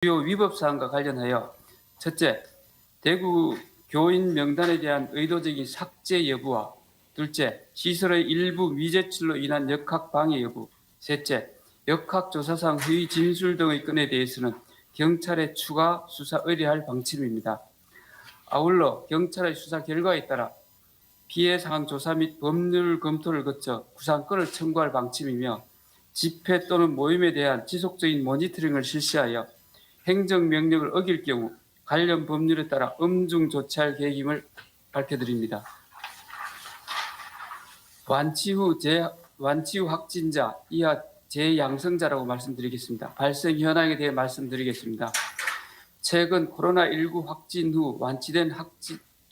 주요 위법 사항과 관련하여 첫째, 대구 교인 명단에 대한 의도적인 삭제 여부와 둘째, 시설의 일부 미제출로 인한 역학 방해 여부, 셋째, 역학조사상 허위 진술 등의 건에 대해서는 경찰에 추가 수사 의뢰할 방침입니다. 아울러 경찰의 수사 결과에 따라 피해 상황 조사 및 법률 검토를 거쳐 구상권을 청구할 방침이며 집회 또는 모임에 대한 지속적인 모니터링을 실시하여 행정명령을 어길 경우 관련 법률에 따라 엄중 조치할 계획임을 밝혀드립니다. 완치 후 확진자, 이하 재양성자라고 말씀드리겠습니다. 발생 현황에 대해 말씀드리겠습니다. 최근 코로나19 확진 후 완치된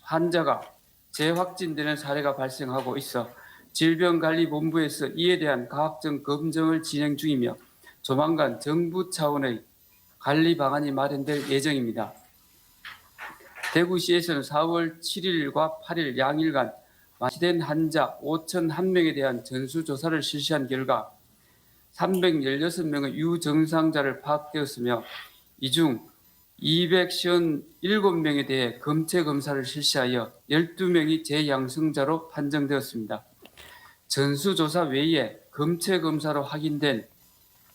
환자가 재확진되는 사례가 발생하고 있어 질병관리본부에서 이에 대한 과학적 검증을 진행 중이며 조만간 정부 차원의 관리 방안이 마련될 예정입니다. 대구시에서는 4월 7일과 8일 양일간 완치된 환자 5,001명에 대한 전수조사를 실시한 결과 316명의 유증상자를 파악되었으며 이 중 257명에 대해 검체 검사를 실시하여 12명이 재양성자로 판정되었습니다. 전수조사 외에 검체 검사로 확인된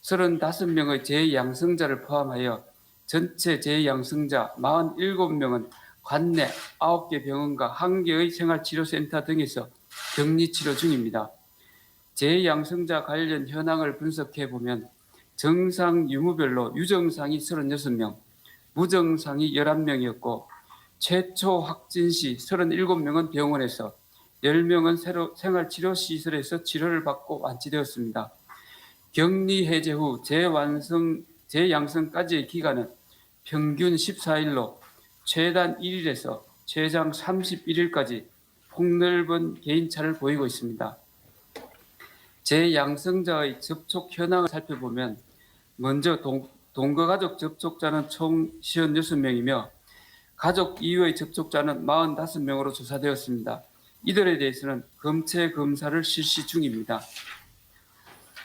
35명의 재양성자를 포함하여 전체 재양성자 47명은 관내 9개 병원과 1개의 생활치료센터 등에서 격리치료 중입니다. 재양성자 관련 현황을 분석해보면 정상 유무별로 유증상이 36명, 무증상이 11명이었고 최초 확진 시 37명은 병원에서 10명은 생활치료시설에서 치료를 받고 완치되었습니다. 격리 해제 후 재양성까지의 기간은 평균 14일로 최단 1일에서 최장 31일까지 폭넓은 개인차를 보이고 있습니다. 재양성자의 접촉 현황을 살펴보면 먼저 동거가족 접촉자는 총 56명이며 가족 이외의 접촉자는 45명으로 조사되었습니다. 이들에 대해서는 검체 검사를 실시 중입니다.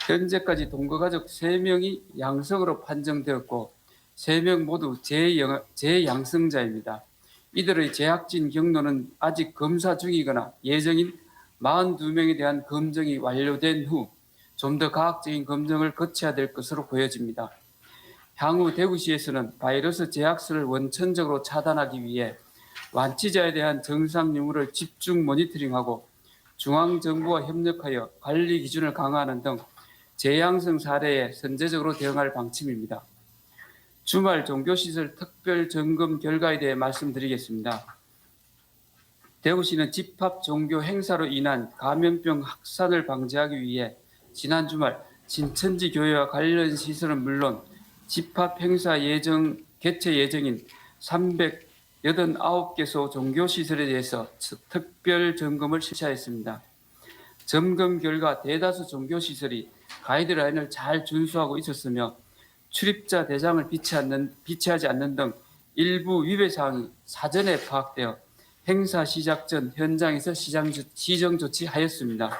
현재까지 동거가족 3명이 양성으로 판정되었고 3명 모두 재양성자입니다. 이들의 재확진 경로는 아직 검사 중이거나 예정인 42명에 대한 검증이 완료된 후 좀 더 과학적인 검증을 거쳐야 될 것으로 보여집니다. 향후 대구시에서는 바이러스 재확산을 원천적으로 차단하기 위해 완치자에 대한 정상 유무를 집중 모니터링하고 중앙정부와 협력하여 관리 기준을 강화하는 등 재양성 사례에 선제적으로 대응할 방침입니다. 주말 종교시설 특별 점검 결과에 대해 말씀드리겠습니다. 대구시는 집합 종교 행사로 인한 감염병 확산을 방지하기 위해 지난 주말 신천지 교회와 관련 시설은 물론 집합 행사 개최 예정인 389개소 종교시설에 대해서 특별 점검을 실시하였습니다. 점검 결과 대다수 종교시설이 가이드라인을 잘 준수하고 있었으며 출입자 대장을 비치하지 않는 등 일부 위배 사항이 사전에 파악되어 행사 시작 전 현장에서 시정 조치하였습니다.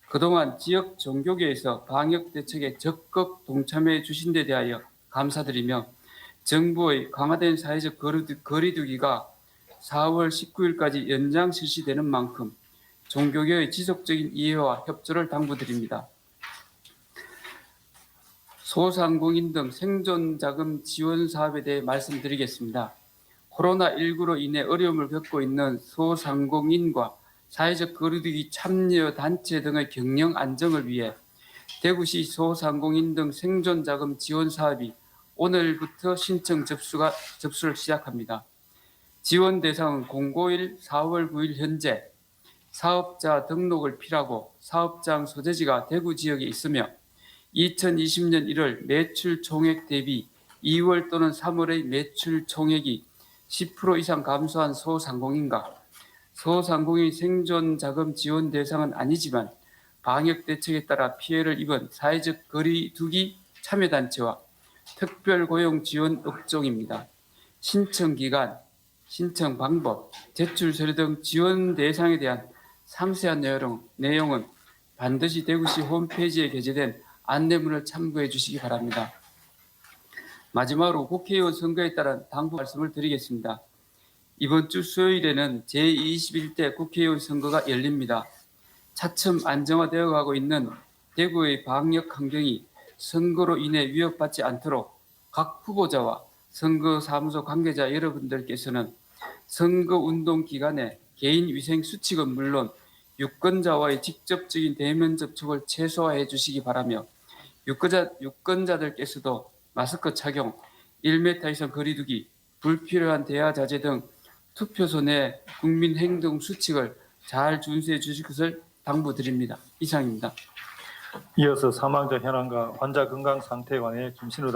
그동안 지역 종교계에서 방역 대책에 적극 동참해 주신 데 대하여 감사드리며 정부의 강화된 사회적 거리두기가 4월 19일까지 연장 실시되는 만큼 종교계의 지속적인 이해와 협조를 당부드립니다. 소상공인 등 생존자금 지원 사업에 대해 말씀드리겠습니다. 코로나19로 인해 어려움을 겪고 있는 소상공인과 사회적 거리두기 참여 단체 등의 경영 안정을 위해 대구시 소상공인 등 생존자금 지원 사업이 오늘부터 신청 접수를 시작합니다. 지원 대상은 051 4월 9일 현재 사업자 등록을 필요하고 사업장 소재지가 대구 지역에 있으며 2020년 1월 매출 총액 대비 2월 또는 3월의 매출 총액이 10% 이상 감소한 소상공인과 소상공인 생존 자금 지원 대상은 아니지만 방역 대책에 따라 피해를 입은 사회적 거리두기 참여단체와 특별고용 지원 업종입니다. 신청 기간, 신청 방법, 제출 서류 등 지원 대상에 대한 상세한 내용은 반드시 대구시 홈페이지에 게재된 안내문을 참고해 주시기 바랍니다. 마지막으로 국회의원 선거에 따른 당부 말씀을 드리겠습니다. 이번 주 수요일에는 제21대 국회의원 선거가 열립니다. 차츰 안정화되어 가고 있는 대구의 방역 환경이 선거로 인해 위협받지 않도록 각 후보자와 선거사무소 관계자 여러분들께서는 선거운동 기간에 개인위생 수칙은 물론 유권자와의 직접적인 대면 접촉을 최소화해 주시기 바라며 유권자들께서도 마스크 착용, 1m 이상 거리 두기, 불필요한 대화 자제 등 투표소 내 국민 행동 수칙을 잘 준수해 주실 것을 당부드립니다. 이상입니다. 이어서 사망자 현황과 환자 건강 상태에 관해 김신우